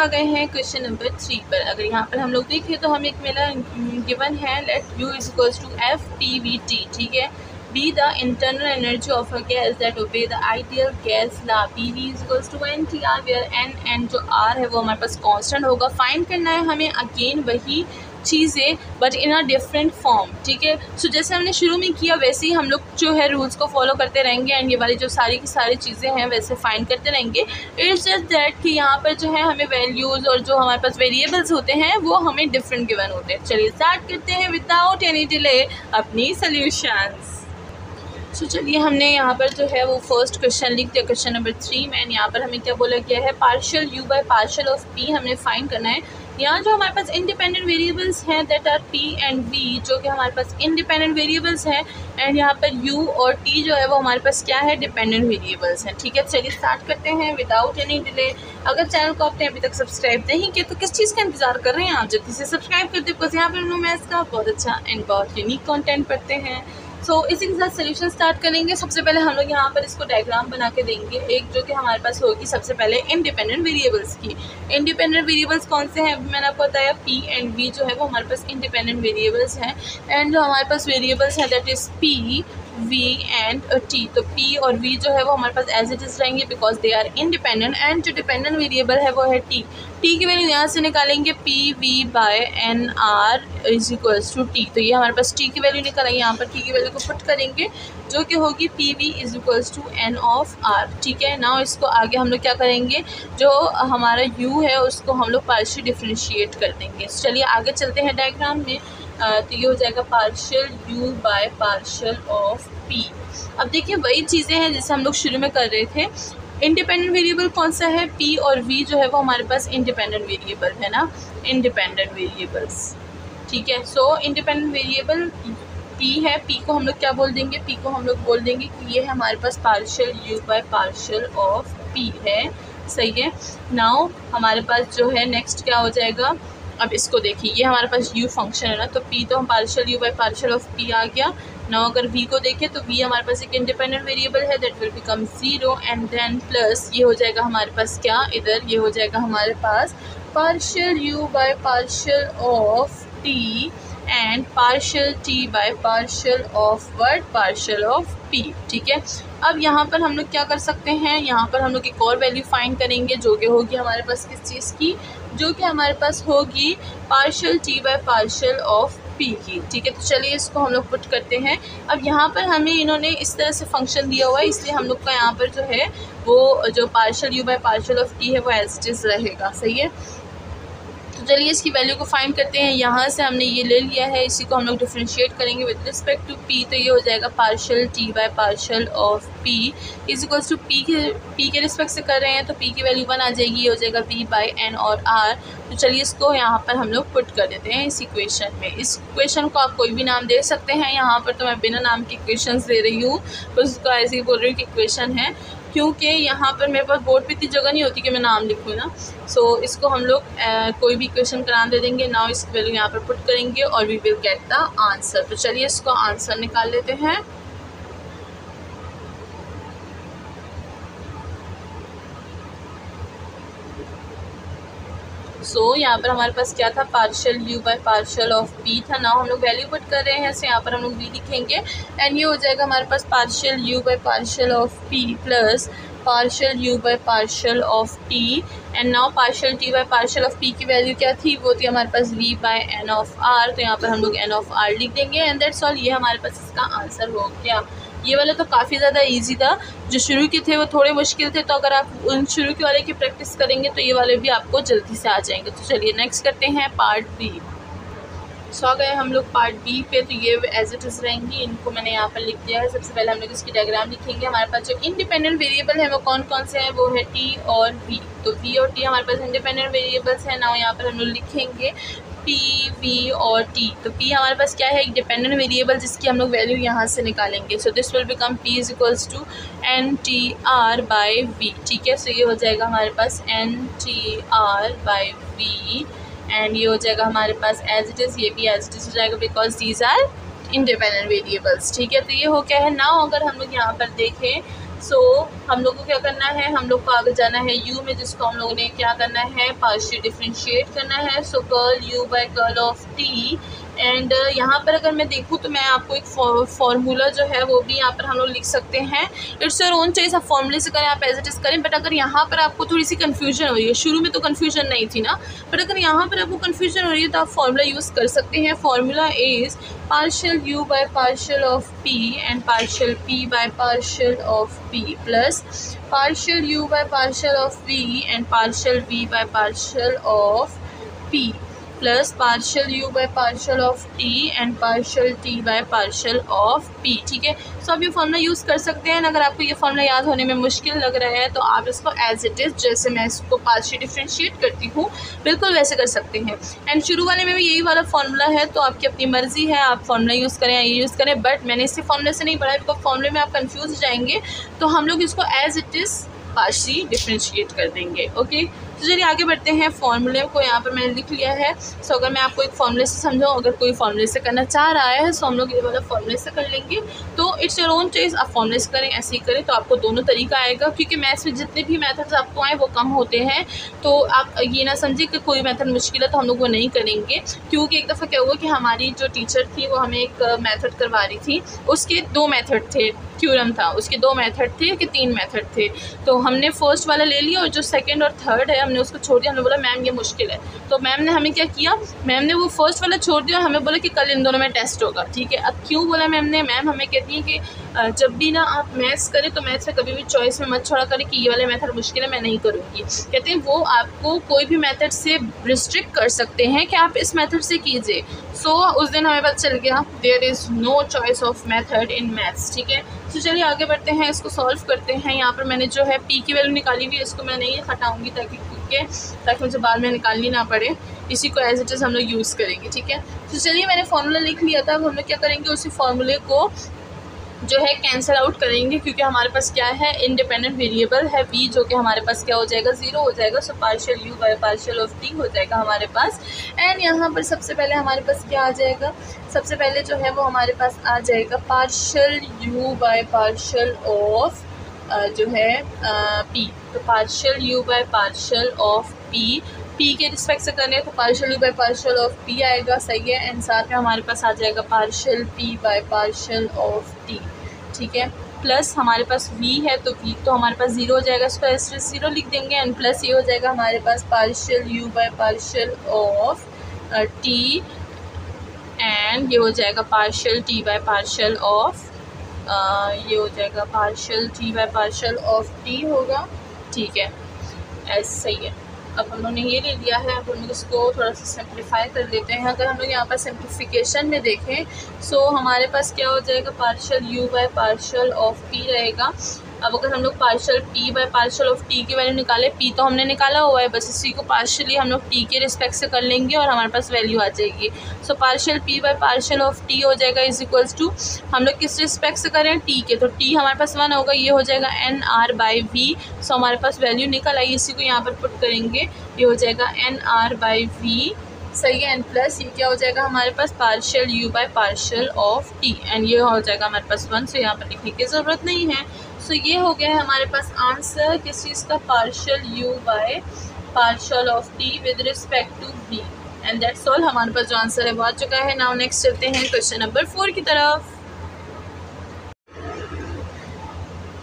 गए हैं question number 3 पर। अगर यहाँ पर हम लोग देखें तो हमें एक मिला गिवन है let U is equals to FPVT, ठीक है। Be the internal energy of a gas that obey the ideal gas law PV is equals to NTR where N जो R है वो हमारे पास कांस्टेंट होगा। फाइंड करना है हमें अगेन वही चीज़ें but in a different form, ठीक है। सो जैसे हमने शुरू में किया वैसे ही हम लोग जो है रूल्स को फॉलो करते रहेंगे एंड ये वाली जो सारी की सारी चीज़ें हैं वैसे फाइंड करते रहेंगे। इट्स जस्ट दैट कि यहाँ पर जो है हमें वैल्यूज़ और जो हमारे पास वेरिएबल्स होते हैं वो हमें डिफरेंट गिवन होते हैं। चलिए स्टार्ट करते हैं विदाउट एनी डिले अपनी सॉल्यूशंस। सो चलिए हमने यहाँ पर जो है वो फर्स्ट क्वेश्चन लिख दिया, क्वेश्चन नंबर 3 में। यहाँ पर हमें क्या बोला गया है, partial U by partial of P हमने फाइंड करना है। यहाँ जो हमारे पास इंडिपेंडेंट वेरिएबल्स हैं that are P and V, जो कि हमारे पास इंडिपेंडेंट वेरिएबल्स हैं एंड यहाँ पर U और T जो है वो हमारे पास क्या है, डिपेंडेंट वेरिएबल्स हैं, ठीक है। चलिए स्टार्ट करते हैं विदाउट एनी डिले। अगर चैनल को आपने अभी तक सब्सक्राइब नहीं किया तो किस चीज़ का इंतजार कर रहे हैं, आप जल्दी से सब्सक्राइब कर दे, बिकॉज यहाँ पर हम मैथ्स का बहुत अच्छा एंड बहुत यूनिक कॉन्टेंट पढ़ते हैं। सो इसी के साथ सोल्यूशन स्टार्ट करेंगे। सबसे पहले हम लोग यहाँ पर इसको डायग्राम बना के देंगे, एक जो कि हमारे पास होगी सबसे पहले इंडिपेंडेंट वेरिएबल्स की। इंडिपेंडेंट वेरिएबल्स कौन से हैं, मैंने आपको बताया P एंड V जो है वो हमारे पास इंडिपेंडेंट वेरिएबल्स हैं एंड जो हमारे पास वेरिएबल्स हैं that is P V and T। तो P और V जो है वो हमारे पास एज इट इज़ रहेंगे because they are independent and जो डिपेंडेंट वेरिएबल है वो है T। की वैल्यू यहाँ से निकालेंगे PV by NR is equals to T। तो ये हमारे पास T की वैल्यू निकालेंगे, यहाँ पर T की वैल्यू को पुट करेंगे जो कि होगी PV is equals to N of R, ठीक है। नाउ इसको आगे हम लोग क्या करेंगे, जो हमारा U है उसको हम लोग पार्शियल डिफ्रेंशिएट कर देंगे। चलिए आगे चलते हैं डायग्राम में। तो ये हो जाएगा partial U by partial of P। अब देखिए वही चीज़ें हैं जैसे हम लोग शुरू में कर रहे थे। इंडिपेंडेंट वेरिएबल कौन सा है, P और V जो है वो हमारे पास इंडिपेंडेंट वेरिएबल है ना, इंडिपेंडेंट वेरिएबल्स, ठीक है। सो इंडिपेंडेंट वेरिएबल P है, P को हम लोग क्या बोल देंगे, P को हम लोग बोल देंगे कि ये है हमारे पास partial U by partial of P है, सही है। नाउ हमारे पास जो है नेक्स्ट क्या हो जाएगा, अब इसको देखिए ये हमारे पास U फंक्शन है ना, तो P तो हम partial U by partial of P आ गया। नाउ अगर V को देखें तो V हमारे पास एक इंडिपेंडेंट वेरिएबल है that will become 0 and then plus ये हो जाएगा हमारे पास क्या, इधर ये हो जाएगा हमारे पास partial U by partial of T and partial T by partial of word partial of P, ठीक है। अब यहाँ पर हम लोग क्या कर सकते हैं, यहाँ पर हम लोग एक और वैल्यू फाइंड करेंगे जो कि होगी हमारे पास किस चीज़ की, जो कि हमारे पास होगी partial T by partial of P की, ठीक है। तो चलिए इसको हम लोग पुट करते हैं। अब यहाँ पर हमें इन्होंने इस तरह से फंक्शन दिया हुआ है इसलिए हम लोग का यहाँ पर जो है वो जो partial U by partial of T है वो एज इट इज़ रहेगा, सही है। तो चलिए इसकी वैल्यू को फाइंड करते हैं। यहाँ से हमने ये ले लिया है, इसी को हम लोग डिफ्रेंशिएट करेंगे विद रिस्पेक्ट टू P। तो ये हो जाएगा partial T by partial of P is equals to P के रिस्पेक्ट से कर रहे हैं तो P की वैल्यू 1 आ जाएगी, ये हो जाएगा V बाय N और R। तो चलिए इसको यहाँ पर हम लोग पुट कर देते हैं इस इक्वेशन में। इस इक्वेशन को आप कोई भी नाम दे सकते हैं, यहाँ पर तो मैं बिना नाम के इक्वेशंस दे रही हूँ, बस उसको ऐसे ही बोल रही हूँ कि इक्वेशन है, क्योंकि यहाँ पर मेरे पास बोर्ड पे इतनी जगह नहीं होती कि मैं नाम लिखूँ ना। सो इसको हम लोग कोई भी इक्वेशन का नाम दे देंगे। नाउ इसकी वैल्यू यहाँ पर पुट करेंगे और we will get the answer. तो चलिए इसको आंसर निकाल लेते हैं। सो यहाँ पर हमारे पास क्या था, partial U by partial of P था। नाउ हम लोग वैल्यू पुट कर रहे हैं, सो यहाँ पर हम लोग V लिखेंगे एंड ये हो जाएगा हमारे पास partial U by partial of P plus partial U by partial of T and now partial T by partial of P की वैल्यू क्या थी, वो थी हमारे पास V by N of R। तो यहाँ पर हम लोग N ऑफ R लिख देंगे एंड दैट्स ऑल। ये हमारे पास इसका आंसर हो गया। ये वाला तो काफ़ी ज़्यादा इजी था, जो शुरू के थे वो थोड़े मुश्किल थे, तो अगर आप उन शुरू के वाले की प्रैक्टिस करेंगे तो ये वाले भी आपको जल्दी से आ जाएंगे। तो चलिए नेक्स्ट करते हैं पार्ट B। सो आ गए हम लोग पार्ट B पे, तो ये एज इट इज़ रहेंगी, इनको मैंने यहाँ पर लिख दिया है। सबसे पहले हम लोग इसकी डायग्राम लिखेंगे। हमारे पास जो इंडिपेंडेंट वेरिएबल है वो कौन कौन से हैं, वो है T और V। तो V और T हमारे पास इंडिपेंडेंट वेरिएबल्स हैं। नाउ यहाँ पर हम लोग लिखेंगे P, V और T। तो P हमारे पास क्या है, एक डिपेंडेंट वेरिएबल जिसकी हम लोग वैल्यू यहाँ से निकालेंगे। So this will become P is equals to NTR bye V, ठीक है। सो ये हो जाएगा हमारे पास NTR बाय V एंड ये हो जाएगा हमारे पास एज इट इज़, ये भी एज इट इज़ हो जाएगा because these are independent variables, ठीक है। तो ये हो क्या है। नाउ अगर हम लोग यहाँ पर देखें सो हम लोग को क्या करना है, हम लोग को आगे जाना है u में, जिसको हम लोगों ने क्या करना है, पार्शियल डिफरेंशिएट करना है। So curl u by curl of t। And यहाँ पर अगर मैं देखूँ तो मैं आपको एक फार्मूला जो है वो भी यहाँ पर हम लोग लिख सकते हैं। इट्स योर ओन चॉइस, आप फॉर्मूले से करें, आप एज इट इज़ करें। बट अगर यहाँ पर आपको थोड़ी सी कन्फ्यूजन हो रही है, शुरू में तो कन्फ्यूजन नहीं थी ना, बट अगर यहाँ पर आपको कन्फ्यूजन हो रही है तो आप फार्मूला यूज़ कर सकते हैं। Formula is partial u by partial of p and partial p by partial of p plus partial u by partial of v and partial v bye partial of p plus partial u by partial of t and partial t by partial of p। ठीक है, सो आप ये formula use कर सकते हैं। अगर आपको ये फॉर्मूला याद होने में मुश्किल लग रहा है तो आप इसको एज इट इज़, जैसे मैं इसको पार्शियल डिफरेंशिएट करती हूँ, बिल्कुल वैसे कर सकते हैं। एंड शुरू वाले में भी यही वाला फॉर्मूला है, तो आपकी अपनी मर्ज़ी है, आप फॉर्मूला यूज़ करें या ये यूज़ करें। बट मैंने इसे फॉर्मूले से नहीं पढ़ा, बिकॉज फॉर्मूले में आप कन्फ्यूज हो जाएंगे, तो हम लोग इसको as it is partial differentiate कर देंगे। ओके, तो चलिए आगे बढ़ते हैं। फॉर्मूले को यहाँ पर मैंने लिख लिया है। सो अगर मैं आपको एक फॉर्मूले से समझाऊँ, अगर कोई फॉर्मूले से करना चाह रहा है सो हम लोग ये वाला फॉर्मूले से कर लेंगे। तो इट्स योर ओन चॉइस, आप फॉर्मूले से करें, ऐसे ही करें, तो आपको दोनों तरीका आएगा। क्योंकि मैथ्स में जितने भी मेथड्स आपको आए वो कम होते हैं, तो आप ये ना समझिए कि कोई मेथड मुश्किल है तो हम लोग वो नहीं करेंगे। क्योंकि एक दफ़ा क्या हुआ कि हमारी जो टीचर थी वो हमें एक मेथड करवा रही थी, उसके 2 मेथड थे, थ्योरम था, उसके 2 मेथड थे कि 3 मेथड थे। तो हमने फर्स्ट वाला ले लिया और जो सेकंड और थर्ड है हमने उसको छोड़ दिया। हमने बोला मैम ये मुश्किल है, तो मैम ने हमें क्या किया, मैम ने वो फर्स्ट वाला छोड़ दिया और हमें बोला कि कल इन दोनों में टेस्ट होगा। ठीक है, अब क्यों बोला मैम ने, मैम हमें कहती है कि जब भी ना आप मैथ्स करें तो मैथ्स में कभी भी चॉइस में मत छोड़ा करें कि ये वाला मेथड मुश्किल है मैं नहीं करूँगी। कहते हैं वो आपको कोई भी मेथड से रिस्ट्रिक्ट कर सकते हैं कि आप इस मेथड से कीजिए। सो उस दिन हमें पता चल गया there is no choice of method in maths. ठीक है, तो चलिए आगे बढ़ते हैं, इसको सॉल्व करते हैं। यहाँ पर मैंने जो है p की वैल्यू निकाली हुई है, इसको मैं नहीं हटाऊंगी ताकि मुझे बाद में निकालनी ना पड़े। इसी को एज इट इज़ हम लोग यूज़ करेंगे। ठीक है, तो चलिए मैंने फार्मूला लिख लिया था। अब हम लोग क्या करेंगे, उसी फार्मूले को जो है कैंसिल आउट करेंगे, क्योंकि हमारे पास क्या है, इंडिपेंडेंट वेरिएबल है v, जो कि हमारे पास क्या हो जाएगा, 0 हो जाएगा। So partial u by partial of t हो जाएगा हमारे पास। एंड यहाँ पर सबसे पहले हमारे पास क्या आ जाएगा, सबसे पहले जो है वो हमारे पास आ जाएगा partial u by partial of जो है p। तो partial u by partial of p के रिस्पेक्ट से करने तो partial u by partial of p आएगा, सही है। एंड साथ में हमारे पास आ जाएगा partial p by partial of t। ठीक है, प्लस हमारे पास v है तो v तो हमारे पास 0 हो जाएगा, इसको ऐसे 0 लिख देंगे। एंड प्लस ये हो जाएगा हमारे पास partial u by partial of t, and ये हो जाएगा partial t by partial of ये हो जाएगा partial t by partial of t होगा। ठीक है, ऐसे सही है। अब हम लोग ने ये ले लिया है, अब हम लोग इसको थोड़ा सा सिंप्लीफाई कर लेते हैं। अगर हम लोग यहाँ पर सिंप्लीफिकेशन में देखें सो हमारे पास क्या हो जाएगा, partial u by partial of p रहेगा। अब अगर हम लोग partial p by partial of t की वैल्यू निकालें, p तो हमने निकाला हुआ है, बस इसी को पार्शियली हम लोग t के रिस्पेक्ट से कर लेंगे और हमारे पास वैल्यू आ जाएगी। So partial p by partial of t हो जाएगा इज इक्वल्स टू, हम लोग किस रिस्पेक्ट से करें, t के, तो t हमारे पास 1 होगा, ये हो जाएगा nr बाई v। सो हमारे पास वैल्यू निकल आई, इसी को यहाँ पर पुट करेंगे, ये हो जाएगा nr बाई v, सही है। एंड प्लस ये क्या हो जाएगा हमारे पास partial u by partial of t, and ये हो जाएगा हमारे पास 1, सो यहाँ पर लिखने की ज़रूरत नहीं है। सो ये हो गया है हमारे पास आंसर किस चीज़ का, partial u by partial of t with respect to v। And that's all, हमारे पास जो आंसर है वो आ चुका है। नाउ नेक्स्ट चलते हैं क्वेश्चन नंबर 4 की तरफ।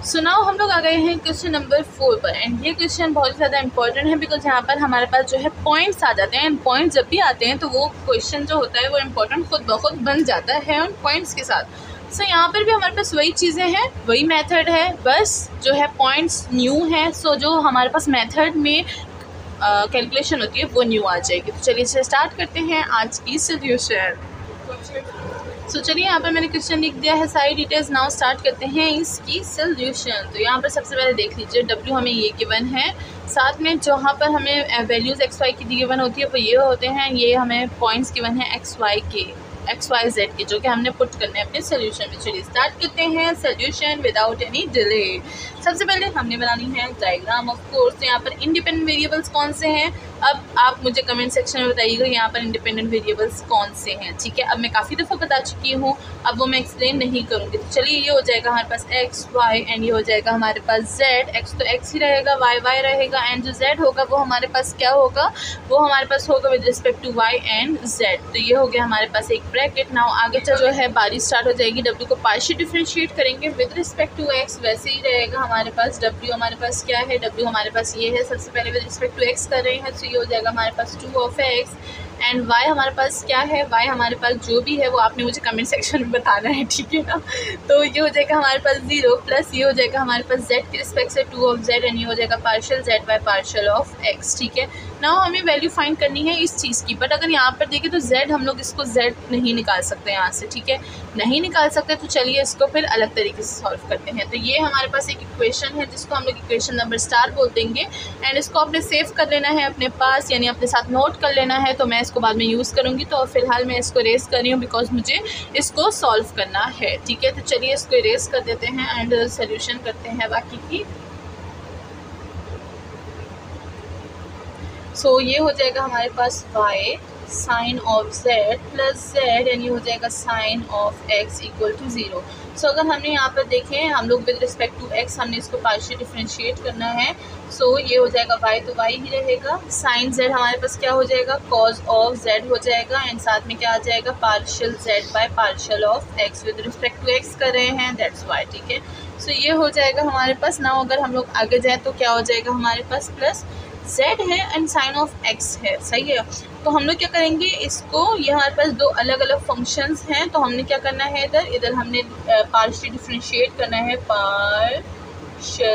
सो नाउ हम लोग आ गए हैं क्वेश्चन नंबर 4 पर। एंड ये क्वेश्चन बहुत ज़्यादा इंपॉर्टेंट है, बिकॉज यहाँ पर हमारे पास जो है पॉइंट्स आ जाते हैं। एंड पॉइंट्स जब भी आते हैं तो वो क्वेश्चन जो होता है वो इम्पोर्टेंट खुद ब खुद बन जाता है उन पॉइंट्स के साथ। सो यहाँ पर भी हमारे पास वही चीज़ें हैं, वही मेथड है, बस जो है पॉइंट्स न्यू है। सो जो हमारे पास मेथड में कैलकुलेशन होती है वो न्यू आ जाएगी। तो चलिए इसे स्टार्ट करते हैं आज की सोल्यूशन। सो चलिए यहाँ पर मैंने क्वेश्चन लिख दिया है, सारी डिटेल्स। नाउ स्टार्ट करते हैं इसकी सोल्यूशन। तो यहाँ पर सबसे पहले देख लीजिए, W हमें ये गिवन है, साथ में जहाँ पर हमें वैल्यूज़ x y की गिवन होती है वो ये होते हैं, ये हमें पॉइंट्स गिवन है x y के। एक्स वाई जेड के, जो कि हमने पुट करने हैं अपने सोल्यूशन में। चलिए स्टार्ट करते हैं सोल्यूशन विदाउट एनी डिले। सबसे पहले हमने बनानी है डायग्राम ऑफ कोर्स। तो यहाँ पर इंडिपेंडेंट वेरिएबल्स कौन से हैं, अब आप मुझे कमेंट सेक्शन में बताइएगा यहाँ पर इंडिपेंडेंट वेरिएबल्स कौन से हैं। ठीक है, अब मैं काफ़ी दफ़ा बता चुकी हूँ, अब वो मैं एक्सप्लेन नहीं करूँगी। तो चलिए ये हो जाएगा हमारे पास एक्स वाई एंड ये हो जाएगा हमारे पास जेड। एक्स तो एक्स ही रहेगा, वाई वाई रहेगा एंड जो जेड होगा वो हमारे पास क्या होगा, वो हमारे पास होगा with respect to y and z. तो ये हो गया हमारे पास एक ब्रैकेट। नाउ आगे जो है बारी स्टार्ट हो जाएगी। डब्ल्यू को पार्शियल डिफरेंशिएट करेंगे विद रिस्पेक्ट टू एक्स, वैसे ही रहेगा हमारे पास। डब्ल्यू हमारे पास क्या है, डब्ल्यू हमारे पास ये है। सबसे पहले विद रिस्पेक्ट टू एक्स कर रहे हैं, तो ये हो जाएगा हमारे पास 2 ऑफ एक्स एंड वाई हमारे पास क्या है, वाई हमारे पास जो भी है वो आपने मुझे कमेंट सेक्शन में बताना है, ठीक है ना। तो ये हो जाएगा हमारे पास 0 प्लस ये हो जाएगा हमारे पास जेड के रिस्पेक्ट से 2 ऑफ जेड एंड ये हो जाएगा partial Z bye partial of x. ठीक है, नाउ हमें वैल्यू फाइंड करनी है इस चीज़ की, बट अगर यहाँ पर देखें तो जेड हम लोग इसको जेड नहीं निकाल सकते यहाँ से। ठीक है, नहीं निकाल सकते, तो चलिए इसको फिर अलग तरीके से सॉल्व करते हैं। तो ये हमारे पास एक इक्वेशन है जिसको हम लोग इक्वेशन नंबर स्टार बोल देंगे एंड इसको आपने सेव कर लेना है अपने पास, यानी अपने साथ नोट कर लेना है। तो मैं इसको बाद में यूज़ करूँगी, तो फिलहाल मैं इसको इरेज कर रही हूँ बिकॉज मुझे इसको सॉल्व करना है। ठीक है, तो चलिए इसको इरेज कर देते हैं एंड सोल्यूशन करते हैं बाकी की। सो ये हो जाएगा हमारे पास y sine of z plus z and ये हो जाएगा sine of x equal to 0। सो अगर हमने यहाँ पर देखें, हम लोग विद रिस्पेक्ट टू x हमने इसको पार्शियल डिफरेंशिएट करना है। सो ये हो जाएगा y तो y ही रहेगा, साइन z हमारे पास क्या हो जाएगा, कॉज ऑफ z हो जाएगा एंड साथ में क्या आ जाएगा, partial z by partial of x। With respect to x कर रहे हैं, दैट्स y। ठीक है, सो ये हो जाएगा हमारे पास। नाउ अगर हम लोग आगे जाए तो क्या हो जाएगा हमारे पास, प्लस z है एंड साइन ऑफ x है, सही है। तो हम लोग क्या करेंगे इसको, ये हमारे पास दो अलग अलग फंक्शंस हैं, तो हमने क्या करना है, इधर हमने पार्शियली डिफरेंशिएट करना है, पार्शियली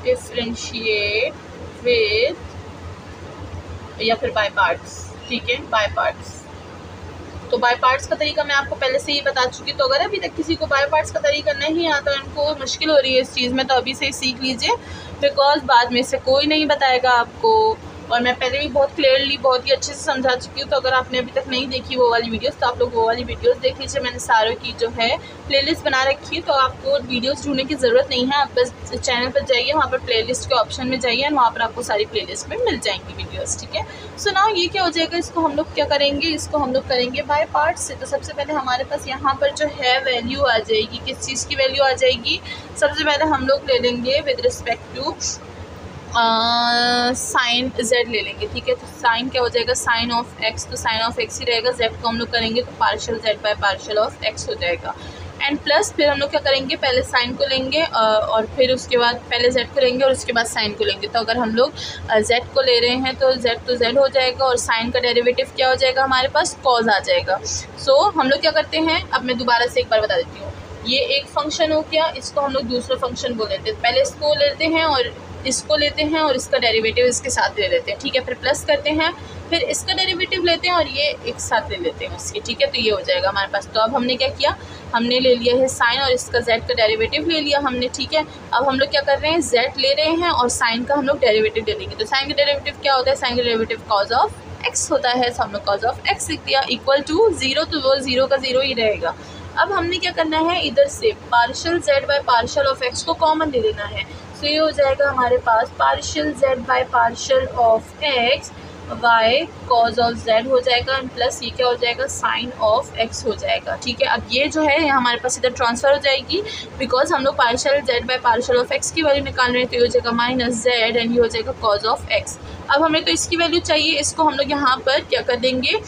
डिफरेंशिएट विद या फिर बाय पार्ट्स। ठीक है, बाय पार्ट्स। तो बाय पार्ट्स का तरीका मैं आपको पहले से ही बता चुकी, तो अगर अभी तक किसी को बाय पार्ट्स का तरीका नहीं आता, उनको मुश्किल हो रही है इस चीज़ में, तो अभी से ही सीख लीजिए बिकॉज बाद में से कोई नहीं बताएगा आपको। और मैं पहले भी बहुत क्लियरली बहुत ही अच्छे से समझा चुकी हूँ, तो अगर आपने अभी तक नहीं देखी वो वाली वीडियोस तो आप लोग वो वाली वीडियोस देख लीजिए। मैंने सारों की जो है प्लेलिस्ट बना रखी है, तो आपको वीडियोस ढूंढने की ज़रूरत नहीं है, आप बस चैनल पर जाइए, वहाँ पर प्लेलिस्ट के ऑप्शन में जाइए और वहाँ पर आपको सारी प्लेलिस्ट में मिल जाएंगी वीडियोज़। ठीक है, सो नाउ ये क्या हो जाएगा, इसको हम लोग क्या करेंगे, इसको हम लोग करेंगे बाय पार्ट्स से। तो सबसे पहले हमारे पास यहाँ पर जो है वैल्यू आ जाएगी, किस चीज़ की वैल्यू आ जाएगी, सबसे पहले हम लोग ले लेंगे with respect to sine z ले लेंगे। ठीक है, तो साइन क्या हो जाएगा, साइन ऑफ x, तो साइन ऑफ x ही रहेगा। z को हम लोग करेंगे तो partial z by partial of x हो जाएगा एंड प्लस फिर हम लोग क्या करेंगे, पहले साइन को लेंगे और फिर उसके बाद पहले z को लेंगे और उसके बाद साइन को लेंगे। तो अगर हम लोग z को ले रहे हैं तो z हो जाएगा और साइन का डेरिवेटिव क्या हो जाएगा हमारे पास, कॉज आ जाएगा। सो हम लोग क्या करते हैं, अब मैं दोबारा से एक बार बता देती हूँ, ये एक फंक्शन हो गया, इसको हम लोग दूसरा फंक्शन बोल लेते हैं। पहले इसको लेते हैं और इसको लेते हैं और इसका डेरिवेटिव इसके साथ ले लेते हैं। ठीक है, फिर प्लस करते हैं, फिर इसका डेरिवेटिव लेते हैं और ये एक साथ ले लेते हैं इसके। ठीक है, तो ये हो जाएगा हमारे पास। तो अब हमने क्या किया, हमने ले लिया है साइन और इसका z का डेरिवेटिव ले लिया हमने। ठीक है, अब हम लोग क्या कर रहे हैं, z ले रहे हैं और साइन का हम लोग डेरिवेटिव ले लेंगे। तो साइन का डेरिवेटिव क्या होता है, साइन का डेरिवेटिव कॉज ऑफ x होता है, तो हम लोग कॉज ऑफ x लिख दिया इक्वल टू 0, तो वो 0 का 0 ही रहेगा। अब हमने क्या करना है, इधर से partial z by partial of x को कॉमन ले लेना है। तो ये हो जाएगा हमारे पास partial z by partial of x y cause of z हो जाएगा एंड प्लस ये क्या हो जाएगा, साइन ऑफ x हो जाएगा। ठीक है, अब ये जो है हमारे पास इधर ट्रांसफ़र हो जाएगी बिकॉज हम लोग partial z by partial of x की वैल्यू निकाल रहे हैं। तो ये हो जाएगा माइनस z एंड ये हो जाएगा कॉज ऑफ x। अब हमें तो इसकी वैल्यू चाहिए, इसको हम लोग यहाँ पर क्या कर देंगे,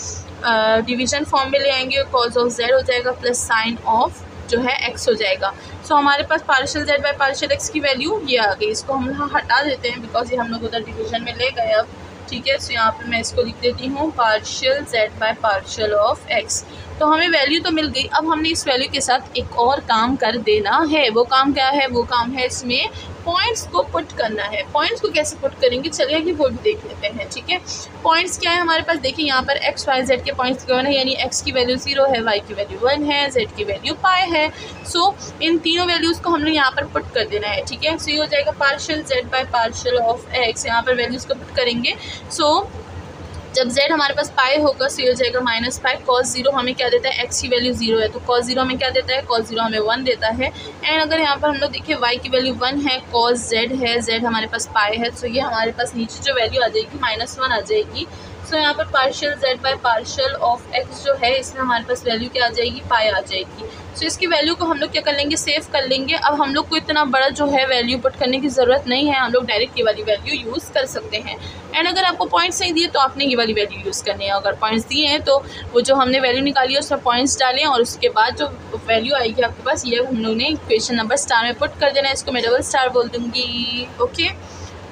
डिवीज़न फॉर्म में ले आएंगे, कॉज ऑफ z हो जाएगा प्लस साइन ऑफ जो है x हो जाएगा। सो हमारे पास partial z by partial x की वैल्यू ये आ गई। इसको हम यहाँ हटा देते हैं बिकॉज ये हम लोग उधर डिवीज़न में ले गए अब। ठीक है, सो यहाँ पे मैं इसको लिख देती हूँ partial z by partial of x। तो हमें वैल्यू तो मिल गई, अब हमने इस वैल्यू के साथ एक और काम कर देना है। वो काम क्या है, वो काम है इसमें पॉइंट्स को पुट करना है। पॉइंट्स को कैसे पुट करेंगे, चलिए कि वो भी देख लेते हैं। ठीक है, पॉइंट्स क्या है हमारे पास, देखिए यहाँ पर x y z के पॉइंट्स गिवन है, यानी x की वैल्यू 0 है, y की वैल्यू 1 है, z की वैल्यू पाई है। सो इन तीनों वैल्यूज़ को हम लोग यहाँ पर पुट कर देना है। ठीक है, सो ये हो जाएगा partial z by partial of x, यहाँ पर वैल्यूज़ को पुट करेंगे। सो जब z हमारे पास पाई होगा तो ये हो जाएगा माइनस पाई। cos 0 हमें क्या देता है, x की वैल्यू 0 है तो cos 0 हमें क्या देता है, cos 0 हमें 1 देता है। एंड अगर यहाँ पर हम लोग देखिए y की वैल्यू 1 है, cos z है, z हमारे पास पाई है, तो ये हमारे पास नीचे जो वैल्यू आ जाएगी -1 आ जाएगी। सो यहाँ पर partial z by partial of x जो है इसमें हमारे पास वैल्यू क्या आ जाएगी, पाई आ जाएगी। सो इसकी वैल्यू को हम लोग क्या कर लेंगे, सेव कर लेंगे। अब हम लोग को इतना बड़ा जो है वैल्यू पुट करने की ज़रूरत नहीं है, हम लोग डायरेक्ट ये वाली वैल्यू यूज़ कर सकते हैं। एंड अगर आपको पॉइंट्स नहीं दिए तो आपने ये वाली वैल्यू यूज़ करनी है। अगर पॉइंट्स दिए हैं तो वो जो हमने वैल्यू निकाली है उसमें पॉइंट्स डालें और उसके बाद जो वैल्यू आएगी आपके पास ये हम लोग ने इक्वेशन नंबर स्टार में पुट कर देना है। इसको मैं डबल स्टार बोल दूँगी। ओके,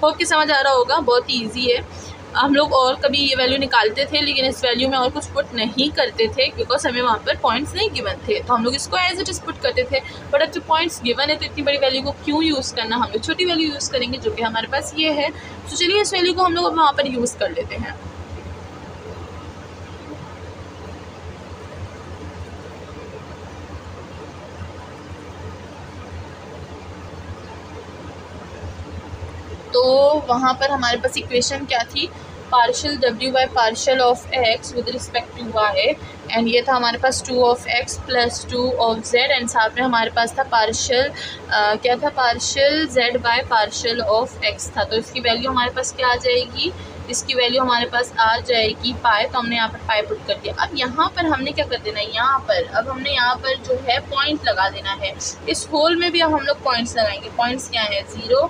होप कि समझ आ रहा होगा, बहुत ही ईजी है। हम लोग और कभी ये वैल्यू निकालते थे लेकिन इस वैल्यू में और कुछ पुट नहीं करते थे बिकॉज हमें वहाँ पर पॉइंट्स नहीं गिवन थे, तो हम लोग इसको एज इट इज़ पुट करते थे। बट अब जो पॉइंट्स गिवन है तो इतनी बड़ी वैल्यू को क्यों यूज़ करना, हम लोग छोटी वैल्यू यूज़ करेंगे जो कि हमारे पास ये है। तो चलिए इस वैल्यू को हम लोग वहाँ पर यूज़ कर लेते हैं। तो वहाँ पर हमारे पास इक्वेशन क्या थी, partial w by partial of x with respect to y, and ये था हमारे पास 2 of x plus 2 of z, and साथ में हमारे पास था पार्शियल क्या था, partial z by partial of x था। तो इसकी वैल्यू हमारे पास क्या आ जाएगी, इसकी वैल्यू हमारे पास आ जाएगी पाई। तो हमने यहाँ पर पाई पुट कर दिया। अब यहाँ पर हमने क्या कर देना है, यहाँ पर अब हमने यहाँ पर जो है पॉइंट लगा देना है। इस होल में भी अब हम लोग पॉइंट्स लगाएंगे। पॉइंट्स क्या है, 0,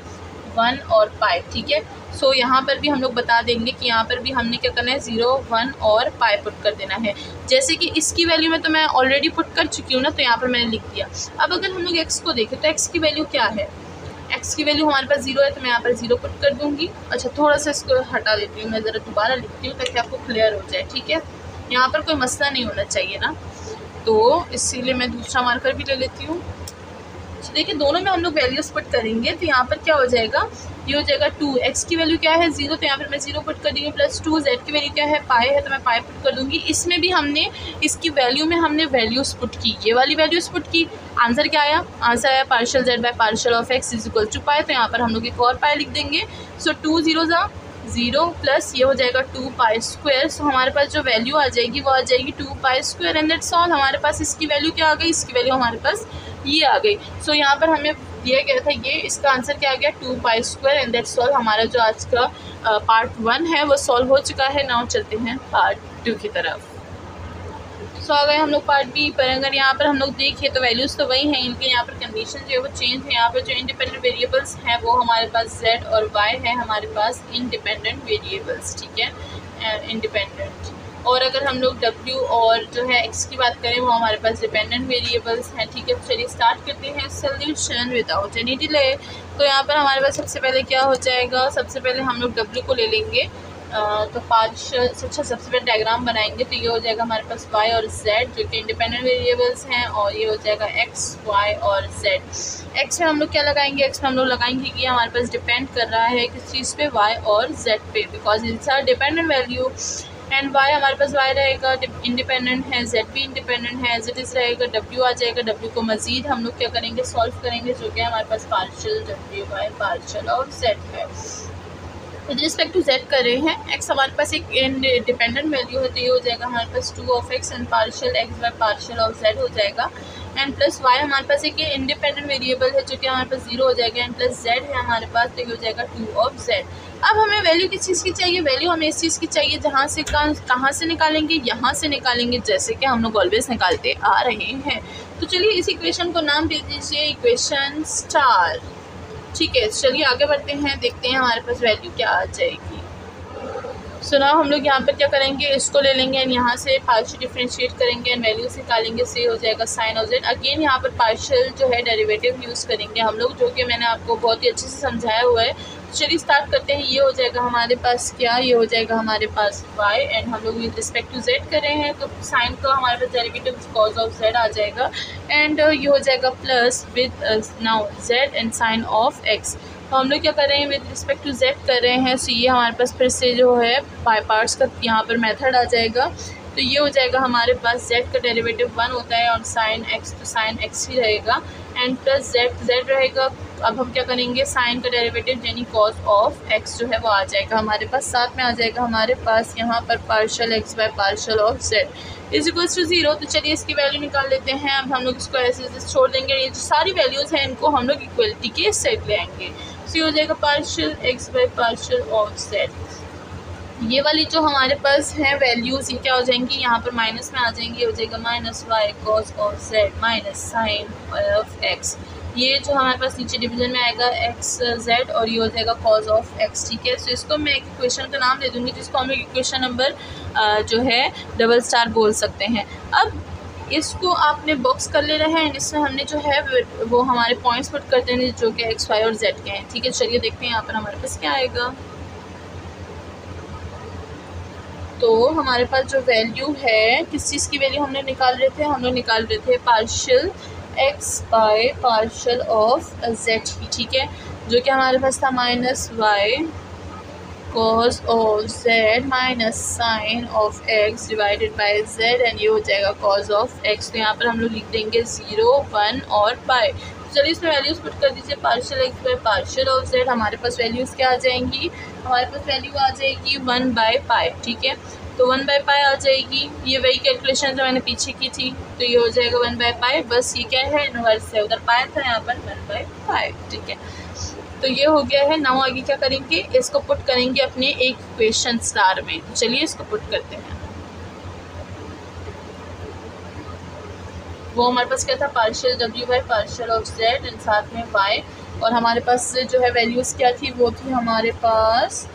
1 और पाई, ठीक है। सो यहाँ पर भी हम लोग बता देंगे कि यहाँ पर भी हमने क्या करना है, 0, 1 और पाई पुट कर देना है। जैसे कि इसकी वैल्यू में तो मैं ऑलरेडी पुट कर चुकी हूँ ना, तो यहाँ पर मैंने लिख दिया। अब अगर हम लोग x को देखें तो x की वैल्यू क्या है, x की वैल्यू हमारे पास 0 है तो मैं यहाँ पर 0 पुट कर दूँगी। अच्छा, थोड़ा सा इसको हटा देती हूँ, मैं ज़रा दोबारा लिखती हूँ ताकि आपको क्लियर हो जाए, ठीक है। यहाँ पर कोई मसला नहीं होना चाहिए ना, तो इसीलिए मैं दूसरा मार्कर भी ले लेती हूँ। तो देखिए दोनों में हम लोग वैल्यूज पुट करेंगे तो यहाँ पर क्या हो जाएगा, ये हो जाएगा 2, x की वैल्यू क्या है 0 तो यहाँ पर मैं 0 पुट कर दूँगी, प्लस 2 z की वैल्यू क्या है पाई है तो मैं पाई पुट कर दूँगी। इसमें भी हमने इसकी वैल्यू में हमने वैल्यूज पुट की, ये वाली वैल्यूज पुट की। आंसर क्या आया, आंसर आया partial z by partial of x is equal to pi. तो यहाँ पर हम लोग एक और पाई लिख देंगे। सो 2 0 0 प्लस ये हो जाएगा 2 पाई स्क्वायर। सो हमारे पास जो वैल्यू आ जाएगी वो आ जाएगी 2 pi square, and that's all. हमारे पास इसकी वैल्यू क्या आ गई, इसकी वैल्यू हमारे पास ये आ गई। सो यहाँ पर हमें दिया गया था ये, इसका आंसर क्या आ गया 2 pi square, and that's all. हमारा जो आज का पार्ट 1 है वो सॉल्व हो चुका है। नाउ चलते हैं पार्ट 2 की तरफ। सो आ गए हम लोग पार्ट बी पर। अगर यहाँ पर हम लोग देखें तो वैल्यूज़ तो वही हैं, इनके यहाँ पर कंडीशन जो है वो चेंज है। यहाँ पर जो इंडिपेंडेंट वेरिएबल्स हैं वो हमारे पास z और y है, हमारे पास इंडिपेंडेंट वेरिएबल्स, ठीक है, इंडिपेंडेंट। और अगर हम लोग w और जो है x की बात करें वो हमारे पास डिपेंडेंट वेरिएबल्स हैं, ठीक है। तो चलिए स्टार्ट करते हैं सोल्यूशन विदाउट एनी डिले। तो यहाँ पर हमारे पास सबसे पहले क्या हो जाएगा, सबसे पहले हम लोग w को ले लेंगे। तो पार्शियल, अच्छा सबसे पहले डायग्राम बनाएंगे। तो ये हो जाएगा हमारे पास y और z जो कि इंडिपेंडेंट वेरिएबल्स हैं, और ये हो जाएगा x, y और z। x में हम लोग क्या लगाएंगे, x में हम लोग लगाएंगे कि हमारे पास डिपेंड कर रहा है किस चीज़ पे, y और z पे, because it's are dependent value. And y हमारे पास y रहेगा, इंडिपेंडेंट है, z भी इंडिपेंडेंट है, एज इट इज़ रहेगा। w आ जाएगा, w को मज़ीद हम लोग क्या करेंगे, सॉल्व करेंगे, जो कि हमारे पास पार्शियल w बाय पार्शियल और z है। विद रिस्पेक्ट टू z कर रहे हैं, x हमारे पास एक इंडिपेंडेंट वैल्यू है तो ये हो जाएगा हमारे पास 2 of x and partial x bye partial of z हो जाएगा। एंड प्लस y हमारे पास एक इंडिपेंडेंट वेरिएबल है जो कि हमारे पास 0 हो जाएगा, एंड प्लस z है हमारे पास तो ये हो जाएगा 2 ऑफ z। अब हमें वैल्यू किस चीज़ की चाहिए, वैल्यू हमें इस चीज़ की चाहिए जहाँ से कहाँ से निकालेंगे, यहाँ से निकालेंगे, जैसे कि हम लोग ऑलवेज निकालते आ रहे हैं। तो चलिए इस इक्वेशन को नाम दे दीजिए इक्वेशन स्टार, ठीक है। चलिए आगे बढ़ते हैं, देखते हैं हमारे पास वैल्यू क्या आ जाएगी। सो नाउ हम लोग यहाँ पर क्या करेंगे, इसको ले लेंगे एंड यहाँ से पार्शियल डिफरेंशिएट करेंगे एंड वैल्यूज निकालेंगे, से हो जाएगा साइन ऑफ जेड। अगेन यहाँ पर पार्शियल जो है डेरिवेटिव यूज़ करेंगे हम लोग, जो कि मैंने आपको बहुत ही अच्छे से समझाया हुआ है। चलिए स्टार्ट करते हैं। ये हो जाएगा हमारे पास क्या, ये हो जाएगा हमारे पास y, एंड हम लोग विद रिस्पेक्ट टू z कर रहे हैं तो साइन का हमारे पास डेरिवेटिव कॉज ऑफ z आ जाएगा, एंड ये हो जाएगा plus with now z and sine of x। तो हम लोग क्या कर रहे हैं, विद रिस्पेक्ट टू z कर रहे हैं। सो ये हमारे पास फिर से जो है बाय पार्ट्स का यहाँ पर मेथड आ जाएगा। तो ये हो जाएगा हमारे पास z का डेरिवेटिव 1 होता है और साइन x तो साइन x ही रहेगा, एंड प्लस जेड रहेगा। अब हम क्या करेंगे, साइन का डेरिवेटिव यानी कॉस ऑफ एक्स जो है वो आ जाएगा हमारे पास, साथ में आ जाएगा हमारे पास यहाँ पर partial x by partial of z is equals to 0। तो चलिए इसकी वैल्यू निकाल लेते हैं। अब हम लोग इसको ऐसे छोड़ देंगे, ये जो सारी वैल्यूज़ हैं इनको हम लोग इक्वलिटी के सेट ले आएंगे। तो ये हो जाएगा partial x by partial of Z. ये वाली जो हमारे पास है वैल्यूज़ ये क्या हो जाएंगी, यहाँ पर माइनस में आ जाएंगी, हो जाएगा minus y cos of z minus sine of x. ये जो हमारे पास नीचे डिवीजन में आएगा एक्स जेड और ये हो जाएगा कॉज ऑफ एक्स। ठीक है, तो इसको मैं एक इक्वेशन का नाम दे दूँगी जिसको हम लोग इक्वेशन नंबर जो है डबल स्टार बोल सकते हैं। अब इसको आपने बॉक्स कर लेना है एंड इसमें हमने जो है वो हमारे पॉइंट्स पुट करते हैं जो कि एक्स वाई और जेड के हैं। ठीक है, चलिए देखते हैं यहाँ पर हमारे पास क्या आएगा। तो हमारे पास जो वैल्यू है, किस चीज़ की वैल्यू हमने निकाल रहे थे, हम लोग निकाल रहे थे partial x by partial of z की। ठीक है, जो कि हमारे पास था minus y cos of z minus sine of x divided by z and ये हो जाएगा कॉस ऑफ एक्स। तो यहाँ पर हम लोग लिख देंगे 0, 1 और पाई। चलिए इसमें वैल्यूज़ पुट कर दीजिए, partial x by partial of Z हमारे पास वैल्यूज़ क्या आ जाएंगी, हमारे पास वैल्यू आ जाएगी 1 बाय पाई। ठीक है, तो 1 बाय पाई आ जाएगी, ये वही कैलकुलेशन जो मैंने पीछे की थी, तो ये हो जाएगा 1 बाय पाई। बस ये क्या है, इनवर्स है, उधर पाई था यहाँ पर 1 बाय पाई। ठीक है, तो ये हो गया है। नाउ आगे क्या करेंगे, इसको पुट करेंगे अपने एक इक्वेशन स्टार में। चलिए इसको पुट करते हैं। वो हमारे पास क्या था, partial W by partial of Z and साथ में वाई, और हमारे पास जो है वैल्यूज़ क्या थी, वो थी हमारे पास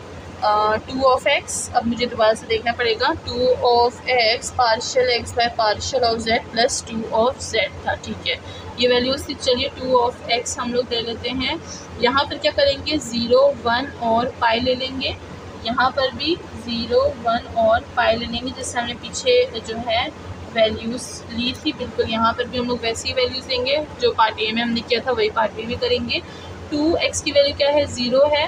2 ऑफ एक्स। अब मुझे दोबारा से देखना पड़ेगा, 2 of x partial x by partial of Z plus 2 of Z था। ठीक है, ये वैल्यूज़ थी। चलिए 2 ऑफ एक्स हम लोग ले लेते हैं, यहाँ पर क्या करेंगे 0, 1 और पाई ले लेंगे, यहाँ पर भी 0, 1 और पाई ले लेंगे, जिससे हमने पीछे जो है वैल्यूज़ ली थी। बिल्कुल यहाँ पर भी हम लोग वैसी ही वैल्यूज़ देंगे जो पार्ट ए में हमने किया था, वही पार्ट बी में करेंगे। 2x की वैल्यू क्या है, 0 है।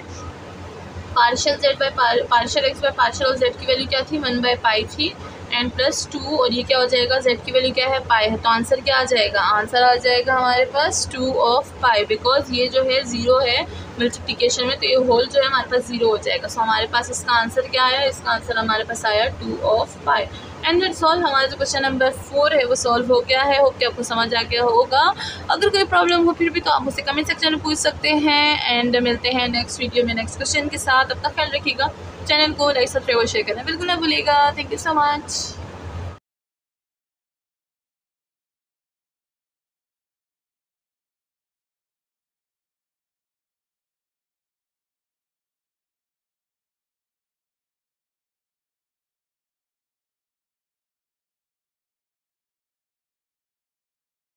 Partial Z by partial x by partial of z की वैल्यू क्या थी, 1 बाय पाई थी एंड प्लस 2, और ये क्या हो जाएगा, जेड की वैल्यू क्या है, पाई है। तो आंसर क्या आ जाएगा, आंसर आ जाएगा हमारे पास 2 ऑफ पाई, बिकॉज ये जो है 0 है मल्टीप्लिकेशन में, तो ये होल जो है हमारे पास 0 हो जाएगा। सो हमारे पास इसका आंसर क्या आया, इसका आंसर हमारे पास आया 2 of pi. And that's all. हमारा जो क्वेश्चन नंबर 4 है वो सॉल्व हो गया है। होप कि आपको समझ आ गया होगा। अगर कोई प्रॉब्लम हो फिर भी तो आप मुझसे कमेंट सेक्शन में पूछ सकते हैं एंड मिलते हैं नेक्स्ट वीडियो में नेक्स्ट क्वेश्चन के साथ। अपना ख्याल रखिएगा, चैनल को लाइक सब्सक्राइब और शेयर करना बिल्कुल ना भूलिएगा। Thank you so much.